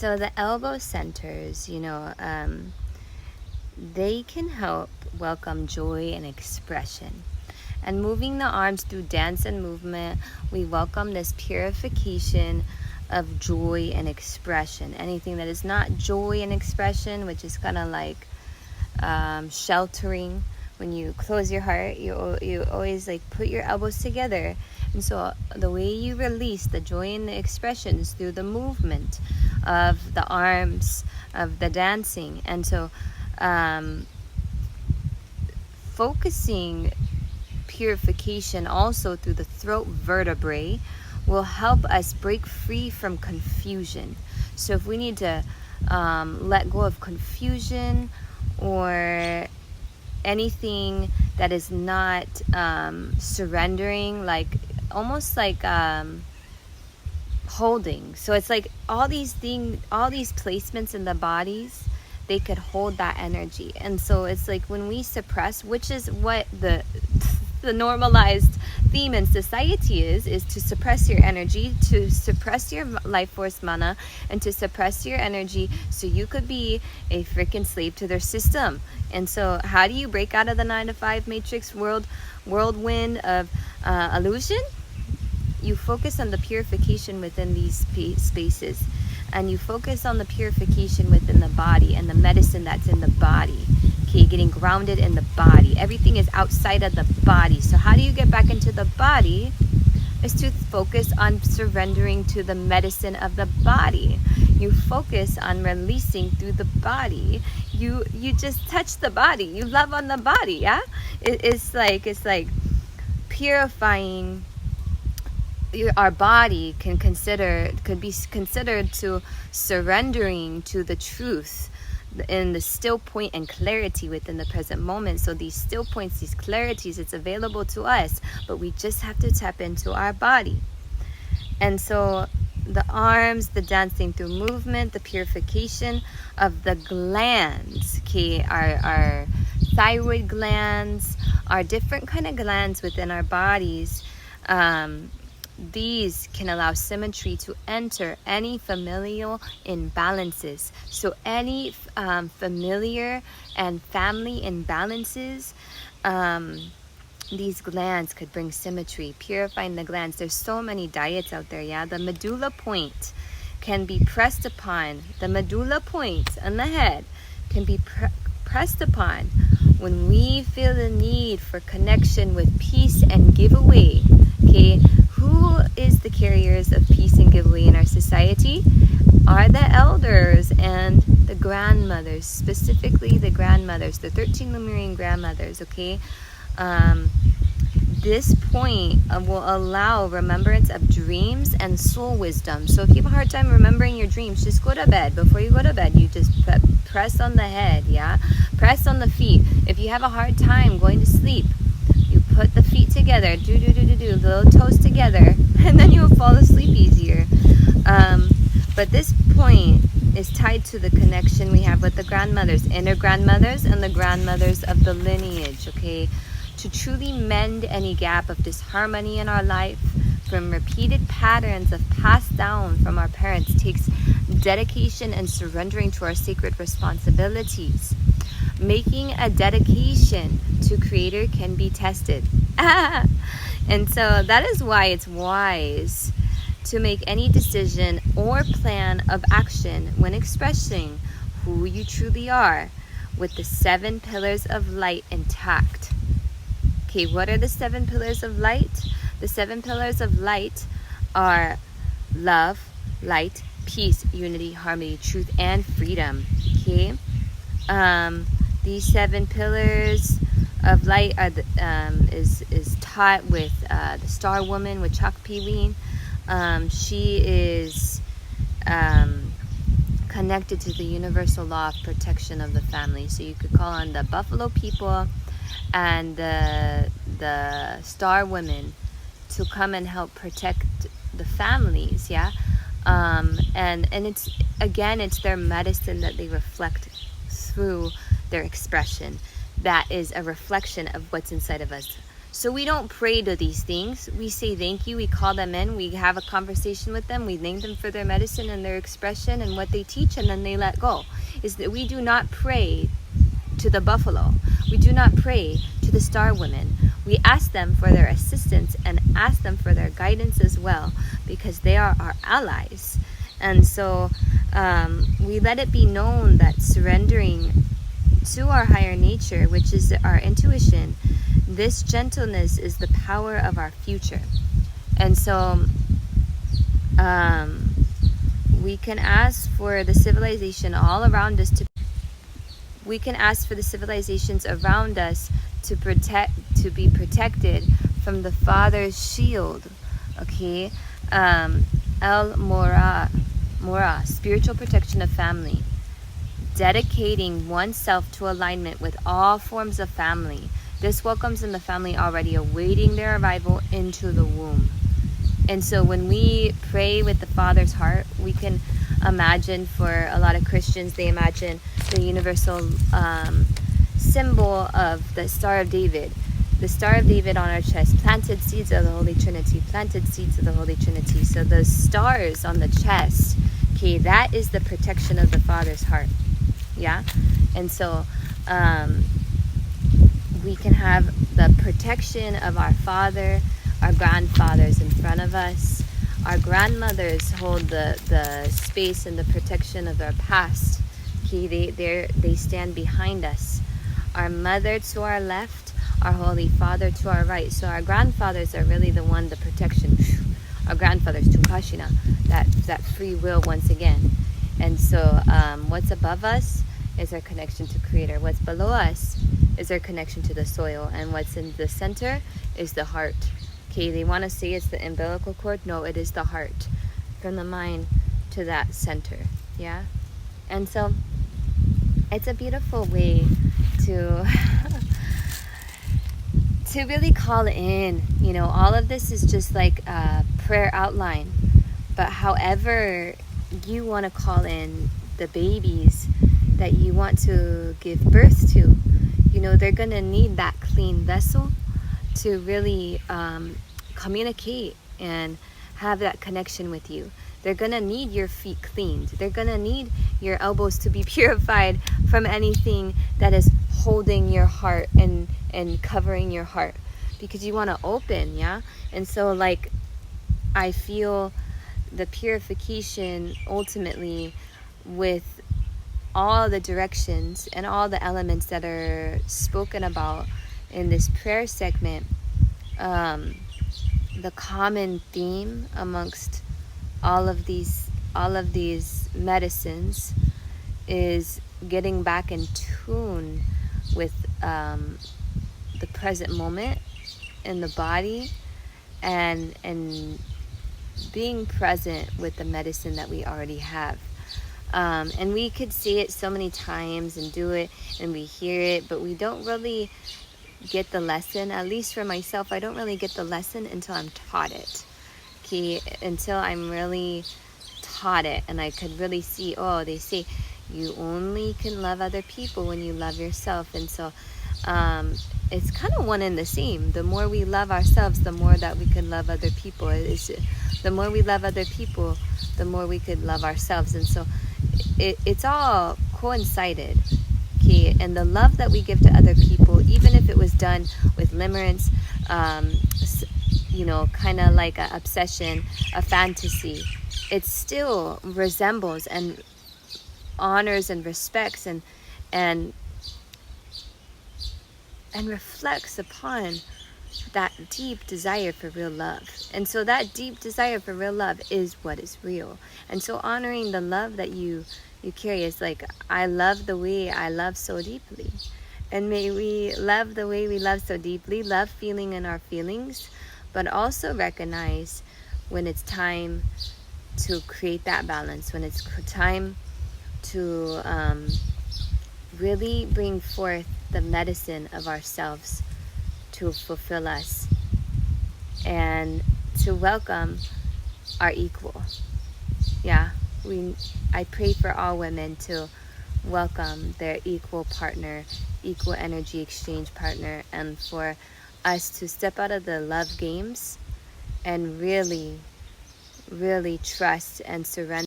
So the elbow centers, they can help welcome joy and expression. And moving the arms through dance and movement, we welcome this purification of joy and expression. Anything that is not joy and expression, which is kind of like sheltering. When you close your heart, you always like put your elbows together, and so the way you release the joy and the expressions through the movement of the arms, of the dancing. And so focusing purification also through the throat vertebrae will help us break free from confusion. So if we need to let go of confusion or anything that is not surrendering, like almost like holding. So it's like all these placements in the bodies, they could hold that energy. And so it's like when we suppress, which is what the normalized theme in society is to suppress your energy, to suppress your life force mana, and to suppress your energy so you could be a freaking slave to their system. And so how do you break out of the 9-to-5 matrix whirlwind of illusion? You focus on the purification within these spaces, and you focus on the purification within the body and the medicine that's in the body. Okay, getting grounded in the body. Everything is outside of the body. So how do you get back into the body? Is to focus on surrendering to the medicine of the body. You focus on releasing through the body. You just touch the body. You love on the body, yeah? It's like purifying. Our body could be considered to surrendering to the truth in the still point and clarity within the present moment. So these still points, these clarities, it's available to us, but we just have to tap into our body. And so the arms, the dancing through movement, the purification of the glands, okay, our thyroid glands, our different kind of glands within our bodies. These can allow symmetry to enter any familial imbalances. So any familiar and family imbalances, these glands could bring symmetry, purifying the glands. There's so many diets out there, yeah? The medulla point can be pressed upon. The medulla point on the head can be pressed upon when we feel the need for connection with peace and giveaway, okay? Who is the carriers of peace and giveaway in our society? Are the elders and the grandmothers, specifically the grandmothers, the 13 Lemurian grandmothers, okay? This point will allow remembrance of dreams and soul wisdom. So if you have a hard time remembering your dreams, just go to bed. Before you go to bed, you just press on the head, yeah? Press on the feet. If you have a hard time going to sleep, you put the feet together, little toes together, and then you'll fall asleep easier. But this point is tied to the connection we have with the grandmothers, inner grandmothers, and the grandmothers of the lineage, okay? To truly mend any gap of disharmony in our life from repeated patterns of passed down from our parents takes dedication and surrendering to our sacred responsibilities. Making a dedication to Creator can be tested. And so that is why it's wise to make any decision or plan of action when expressing who you truly are with the 7 pillars of light intact. Okay, what are the 7 pillars of light? The 7 pillars of light are love, light, peace, unity, harmony, truth, and freedom. Okay? These 7 pillars of light are is taught with the Star Woman with Chakpiwin. She is connected to the universal law of protection of the family. So you could call on the Buffalo people and the Star Women to come and help protect the families, yeah? And it's their medicine that they reflect through their expression. That is a reflection of what's inside of us. So we don't pray to these things. We say thank you. We call them in. We have a conversation with them. We thank them for their medicine and their expression and what they teach, and then they let go. Is that we do not pray to the buffalo. We do not pray to the star women. We ask them for their assistance and ask them for their guidance as well, because they are our allies. And so we let it be known that surrendering to our higher nature, which is our intuition, this gentleness is the power of our future. And so we can ask for the civilization all around us we can ask for the civilizations around us to be protected from the Father's shield. Okay, El Mora, spiritual protection of family, dedicating oneself to alignment with all forms of family. This welcomes in the family already awaiting their arrival into the womb. And so when we pray with the Father's heart, we can imagine, for a lot of Christians, they imagine the universal symbol of the Star of David. The Star of David on our chest, planted seeds of the Holy Trinity, planted seeds of the Holy Trinity. So those stars on the chest, okay, that is the protection of the Father's heart. Yeah? And so we can have the protection of our Father, our grandfathers in front of us. Our grandmothers hold the space and the protection of our past. Okay, they stand behind us. Our mother to our left, our Holy Father to our right. So our grandfathers are really the protection. Our grandfathers, Tumpashina, that free will once again. And so what's above us is our connection to Creator. What's below us is our connection to the soil. And what's in the center is the heart. Okay, they want to say it's the umbilical cord. No, it is the heart. From the mind to that center. Yeah? And so it's a beautiful way to to really call in. You know, all of this is just like a prayer outline. But however you want to call in the babies that you want to give birth to, you know, they're going to need that clean vessel to really communicate and have that connection with you. They're going to need your feet cleaned. They're going to need your elbows to be purified from anything that is holding your heart and covering your heart, because you want to open, yeah? And so, like, I feel the purification ultimately with all the directions and all the elements that are spoken about in this prayer segment. The common theme amongst all of these medicines is getting back in tune with the present moment in the body, and being present with the medicine that we already have. And we could say it so many times and do it and we hear it, but we don't really get the lesson. At least for myself, I don't really get the lesson until I'm taught it. Okay, until I'm really taught it and I could really see, oh, they say you only can love other people when you love yourself. And so it's kind of one and the same. The more we love ourselves, the more that we can love other people. The more we love other people, the more we could love ourselves. And so it's all coincided. Okay, and the love that we give to other people, even if it was done with limerence, you know, kind of like an obsession, a fantasy, it still resembles and honors and respects and reflects upon that deep desire for real love. And so that deep desire for real love is what is real. And so honoring the love that you carry is like, I love the way I love so deeply. And may we love the way we love so deeply, love feeling in our feelings, but also recognize when it's time to create that balance, when it's time to really bring forth the medicine of ourselves to fulfill us and to welcome our equal. Yeah, I pray for all women to welcome their equal partner, equal energy exchange partner, and for us to step out of the love games and really, really trust and surrender